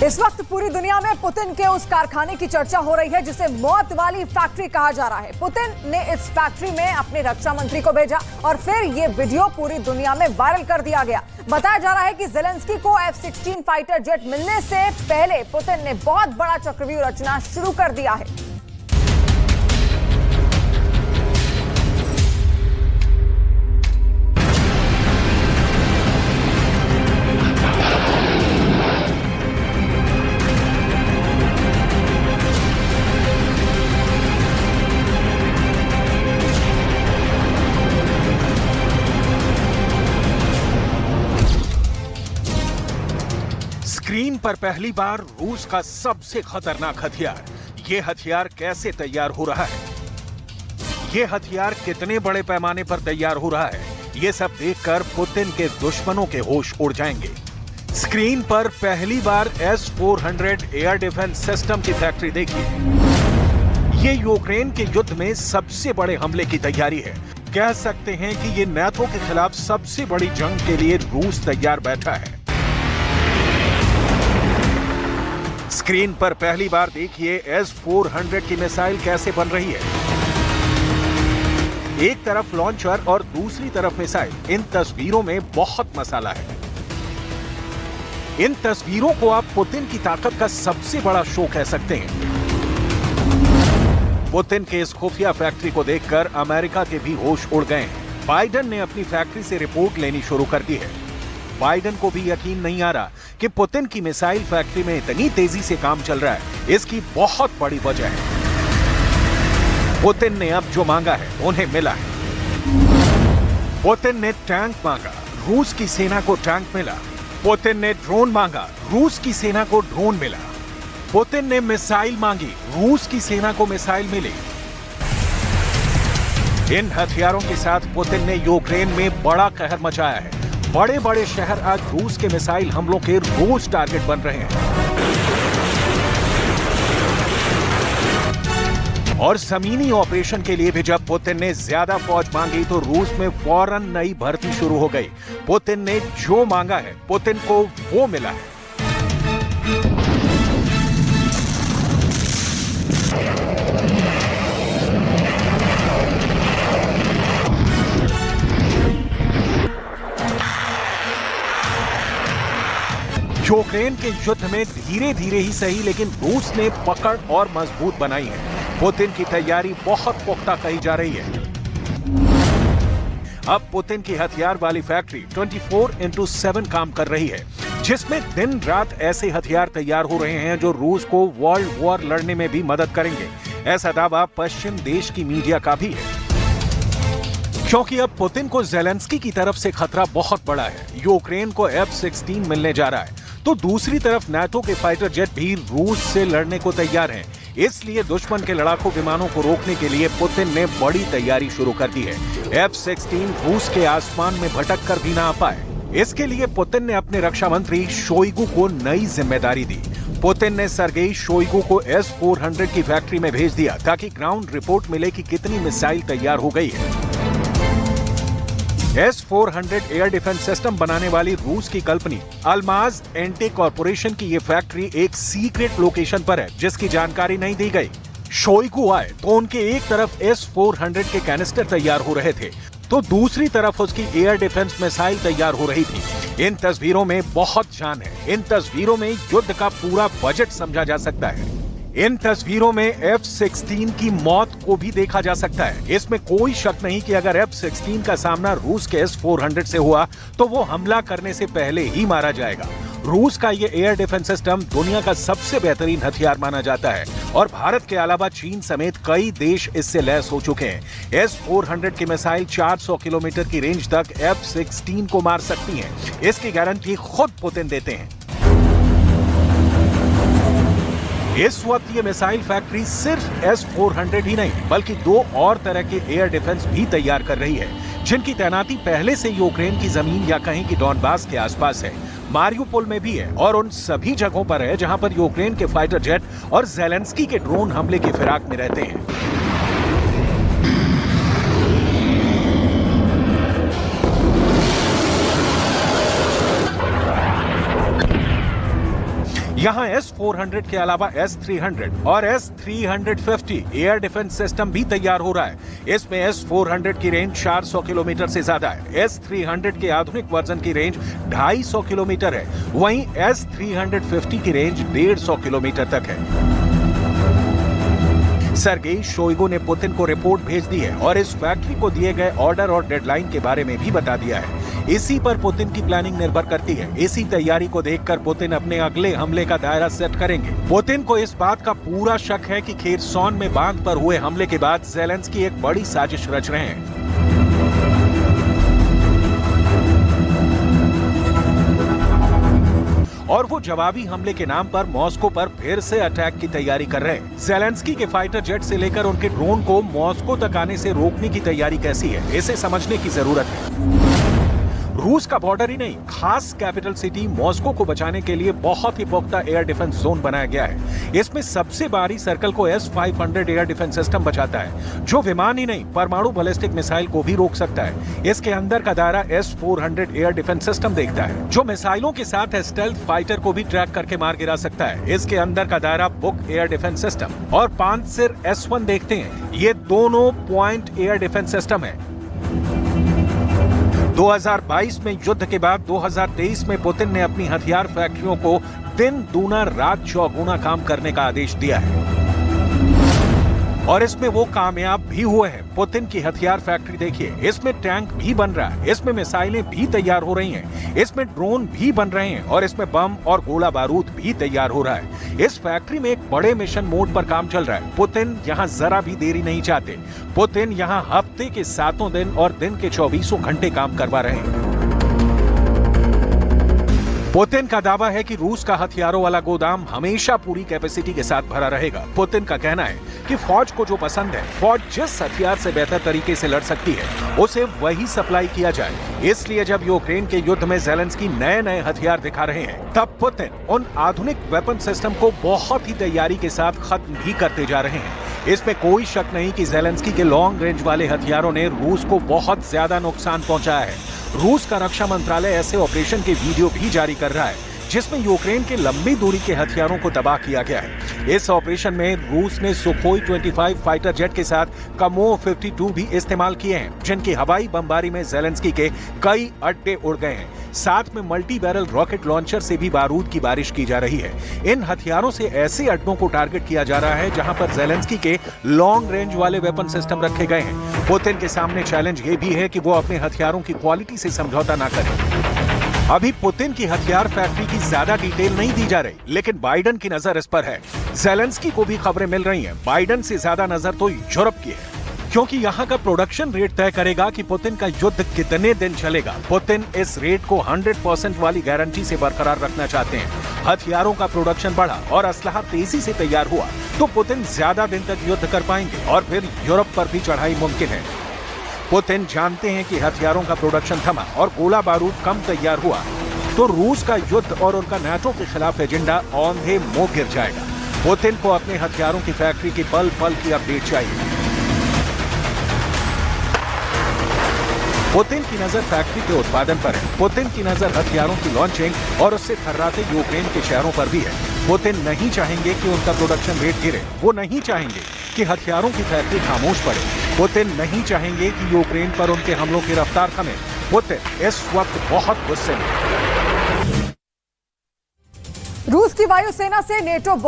इस वक्त पूरी दुनिया में पुतिन के उस कारखाने की चर्चा हो रही है जिसे मौत वाली फैक्ट्री कहा जा रहा है। पुतिन ने इस फैक्ट्री में अपने रक्षा मंत्री को भेजा और फिर ये वीडियो पूरी दुनिया में वायरल कर दिया गया। बताया जा रहा है कि ज़ेलेंस्की को F-16 फाइटर जेट मिलने से पहले पुतिन ने बहुत बड़ा चक्रव्यूह रचना शुरू कर दिया है। स्क्रीन पर पहली बार रूस का सबसे खतरनाक हथियार। ये हथियार कैसे तैयार हो रहा है, ये हथियार कितने बड़े पैमाने पर तैयार हो रहा है, ये सब देखकर पुतिन के दुश्मनों के होश उड़ जाएंगे। स्क्रीन पर पहली बार S-400 एयर डिफेंस सिस्टम की फैक्ट्री देखिए। ये यूक्रेन के युद्ध में सबसे बड़े हमले की तैयारी है। कह सकते हैं कि ये नाटो के खिलाफ सबसे बड़ी जंग के लिए रूस तैयार बैठा है। स्क्रीन पर पहली बार देखिए S-400 की मिसाइल कैसे बन रही है। एक तरफ लॉन्चर और दूसरी तरफ मिसाइल। इन तस्वीरों में बहुत मसाला है। इन तस्वीरों को आप पुतिन की ताकत का सबसे बड़ा शो कह सकते हैं। पुतिन के इस खुफिया फैक्ट्री को देखकर अमेरिका के भी होश उड़ गए हैं। बाइडेन ने अपनी फैक्ट्री से रिपोर्ट लेनी शुरू कर दी है। बाइडेन को भी यकीन नहीं आ रहा कि पुतिन की मिसाइल फैक्ट्री में इतनी तेजी से काम चल रहा है। इसकी बहुत बड़ी वजह है, पुतिन ने अब जो मांगा है उन्हें मिला है। पुतिन ने टैंक मांगा, रूस की सेना को टैंक मिला। पुतिन ने ड्रोन मांगा, रूस की सेना को ड्रोन मिला। पुतिन ने मिसाइल मांगी, रूस की सेना को मिसाइल मिली। इन हथियारों के साथ पुतिन ने यूक्रेन में बड़ा कहर मचाया है। बड़े बड़े शहर आज रूस के मिसाइल हमलों के रोज टारगेट बन रहे हैं। और जमीनी ऑपरेशन के लिए भी जब पुतिन ने ज्यादा फौज मांगी तो रूस में फौरन नई भर्ती शुरू हो गई। पुतिन ने जो मांगा है पुतिन को वो मिला है। यूक्रेन के युद्ध में धीरे धीरे ही सही लेकिन रूस ने पकड़ और मजबूत बनाई है। पुतिन की तैयारी बहुत पुख्ता कही जा रही है। अब पुतिन की हथियार वाली फैक्ट्री 24/7 काम कर रही है, जिसमें दिन रात ऐसे हथियार तैयार हो रहे हैं जो रूस को वर्ल्ड वॉर लड़ने में भी मदद करेंगे। ऐसा दावा पश्चिम देश की मीडिया का भी है, क्योंकि अब पुतिन को ज़ेलेंस्की की तरफ से खतरा बहुत बड़ा है। यूक्रेन को F-16 मिलने जा रहा है तो दूसरी तरफ नाटो के फाइटर जेट भी रूस से लड़ने को तैयार हैं। इसलिए दुश्मन के लड़ाकू विमानों को रोकने के लिए पुतिन ने बड़ी तैयारी शुरू कर दी है। F-16 रूस के आसमान में भटक कर भी ना आ पाए। इसके लिए पुतिन ने अपने रक्षा मंत्री शोइगु को नई जिम्मेदारी दी। पुतिन ने सर्गेई शोइगु को S-400 की फैक्ट्री में भेज दिया ताकि ग्राउंड रिपोर्ट मिले कि कितनी मिसाइल तैयार हो गई है। S-400 एयर डिफेंस सिस्टम बनाने वाली रूस की कंपनी अल्माज एंटी कॉर्पोरेशन की ये फैक्ट्री एक सीक्रेट लोकेशन पर है, जिसकी जानकारी नहीं दी गई। शोइगु आए तो उनके एक तरफ S-400 के कैनिस्टर तैयार हो रहे थे तो दूसरी तरफ उसकी एयर डिफेंस मिसाइल तैयार हो रही थी। इन तस्वीरों में बहुत जान है। इन तस्वीरों में युद्ध का पूरा बजट समझा जा सकता है। इन तस्वीरों में F-16 की मौत को भी देखा जा सकता है। इसमें कोई शक नहीं कि अगर F-16 का सामना रूस के S-400 से हुआ तो वो हमला करने से पहले ही मारा जाएगा। रूस का ये एयर डिफेंस सिस्टम दुनिया का सबसे बेहतरीन हथियार माना जाता है और भारत के अलावा चीन समेत कई देश इससे लैस हो चुके हैं। S-400 की मिसाइल 400 किलोमीटर की रेंज तक F-16 को मार सकती है। इसकी गारंटी खुद पुतिन देते हैं। इस वक्त ये मिसाइल फैक्ट्री सिर्फ S-400 ही नहीं बल्कि दो और तरह के एयर डिफेंस भी तैयार कर रही है, जिनकी तैनाती पहले से यूक्रेन की जमीन या कहीं की डॉनबास के आसपास है। मारियुपोल में भी है और उन सभी जगहों पर है जहां पर यूक्रेन के फाइटर जेट और ज़ेलेंस्की के ड्रोन हमले की फिराक में रहते हैं। यहाँ S-400 के अलावा S-300 और S-350 एयर डिफेंस सिस्टम भी तैयार हो रहा है। इसमें S-400 की रेंज 400 किलोमीटर से ज्यादा है। S-300 के आधुनिक वर्जन की रेंज 250 किलोमीटर है। वहीं S-350 की रेंज 150 किलोमीटर तक है। सर्गेई शोइगु ने पुतिन को रिपोर्ट भेज दी है और इस फैक्ट्री को दिए गए ऑर्डर और डेडलाइन के बारे में भी बता दिया है। इसी पर पुतिन की प्लानिंग निर्भर करती है। इसी तैयारी को देखकर पुतिन अपने अगले हमले का दायरा सेट करेंगे। पुतिन को इस बात का पूरा शक है कि खेरसॉन में बांध पर हुए हमले के बाद ज़ेलेंस्की एक बड़ी साजिश रच रहे हैं। और वो जवाबी हमले के नाम पर मॉस्को पर फिर से अटैक की तैयारी कर रहे हैं। ज़ेलेंस्की के फाइटर जेट से लेकर उनके ड्रोन को मॉस्को तक आने से रोकने की तैयारी कैसी है, इसे समझने की जरूरत है। रूस का बॉर्डर ही नहीं, खास कैपिटल सिटी मॉस्को को बचाने के लिए बहुत ही पुख्ता एयर डिफेंस जोन बनाया गया है। इसमें सबसे बाहरी सर्कल को S-500 एयर डिफेंस सिस्टम बचाता है, जो विमान ही नहीं परमाणु बैलिस्टिक मिसाइल को भी रोक सकता है। इसके अंदर का दायरा S-400 एयर डिफेंस सिस्टम देखता है, जो मिसाइलों के साथ स्टेल्थ फाइटर को भी ट्रैक करके मार गिरा सकता है। इसके अंदर का दायरा बुक एयर डिफेंस सिस्टम और पांचसिर S-1 देखते हैं। ये दोनों पॉइंट एयर डिफेंस सिस्टम है। 2022 में युद्ध के बाद 2023 में पुतिन ने अपनी हथियार फैक्ट्रियों को दिन दूना रात चौगुना काम करने का आदेश दिया है और इसमें वो कामयाब भी हुए हैं। पुतिन की हथियार फैक्ट्री देखिए, इसमें टैंक भी बन रहा है, इसमें मिसाइलें भी तैयार हो रही हैं, इसमें ड्रोन भी बन रहे हैं और इसमें बम और गोला बारूद भी तैयार हो रहा है। इस फैक्ट्री में एक बड़े मिशन मोड पर काम चल रहा है। पुतिन यहाँ जरा भी देरी नहीं चाहते। पुतिन यहाँ हफ्ते के 7 दिन और दिन के 24 घंटे काम करवा रहे हैं। पुतिन का दावा है कि रूस का हथियारों वाला गोदाम हमेशा पूरी कैपेसिटी के साथ भरा रहेगा। पुतिन का कहना है कि फौज को जो पसंद है, फौज जिस हथियार से बेहतर तरीके से लड़ सकती है, उसे वही सप्लाई किया जाए। इसलिए जब यूक्रेन के युद्ध में ज़ेलेंस्की नए हथियार दिखा रहे हैं, तब पुतिन उन आधुनिक वेपन सिस्टम को बहुत ही तैयारी के साथ खत्म भी करते जा रहे हैं। इसमें कोई शक नहीं कि ज़ेलेंस्की के लॉन्ग रेंज वाले हथियारों ने रूस को बहुत ज्यादा नुकसान पहुंचाया है। रूस का रक्षा मंत्रालय ऐसे ऑपरेशन के वीडियो भी जारी कर रहा है जिसमें यूक्रेन के लंबी दूरी के हथियारों को तबाह किया गया है। इस ऑपरेशन में रूस ने सुखोई 25 फाइटर जेट के साथ कमोव 52 भी इस्तेमाल किए हैं, जिनकी हवाई बमबारी में ज़ेलेंस्की के कई अड्डे उड़ गए हैं। साथ में मल्टी बैरल रॉकेट लॉन्चर से भी बारूद की बारिश की जा रही है। इन हथियारों से ऐसे अड्डों को टारगेट किया जा रहा है जहां पर ज़ेलेंस्की के लॉन्ग रेंज वाले वेपन सिस्टम रखे गए हैं। पुतिन के सामने चैलेंज ये भी है कि वो अपने हथियारों की क्वालिटी से समझौता ना करें। अभी पुतिन की हथियार फैक्ट्री की ज्यादा डिटेल नहीं दी जा रही, लेकिन बाइडन की नजर इस पर है। ज़ेलेंस्की को भी खबरें मिल रही हैं। बाइडन से ज्यादा नजर तो यूरोप की है, क्योंकि यहाँ का प्रोडक्शन रेट तय करेगा कि पुतिन का युद्ध कितने दिन चलेगा। पुतिन इस रेट को 100% वाली गारंटी से बरकरार रखना चाहते हैं। हथियारों का प्रोडक्शन बढ़ा और असलहा तेजी से तैयार हुआ तो पुतिन ज्यादा दिन तक युद्ध कर पाएंगे और फिर यूरोप पर भी चढ़ाई मुमकिन है। पुतिन जानते हैं कि हथियारों का प्रोडक्शन थमा और गोला बारूद कम तैयार हुआ तो रूस का युद्ध और उनका नाटो के खिलाफ एजेंडा औंधे मुंह गिर जाएगा। पुतिन को अपने हथियारों की फैक्ट्री की पल पल की अपडेट चाहिए। पुतिन की नजर फैक्ट्री के उत्पादन पर है। पुतिन की नजर हथियारों की लॉन्चिंग और उससे थर्राते यूक्रेन के शहरों पर भी है। पुतिन नहीं चाहेंगे कि उनका प्रोडक्शन रेट गिरे। वो नहीं चाहेंगे कि हथियारों की फैक्ट्री खामोश पड़े। पुतिन नहीं चाहेंगे कि यूक्रेन पर उनके हमलों की रफ्तार थमे। पुतिन इस वक्त बहुत गुस्से में। रूस की वायुसेना से नेटो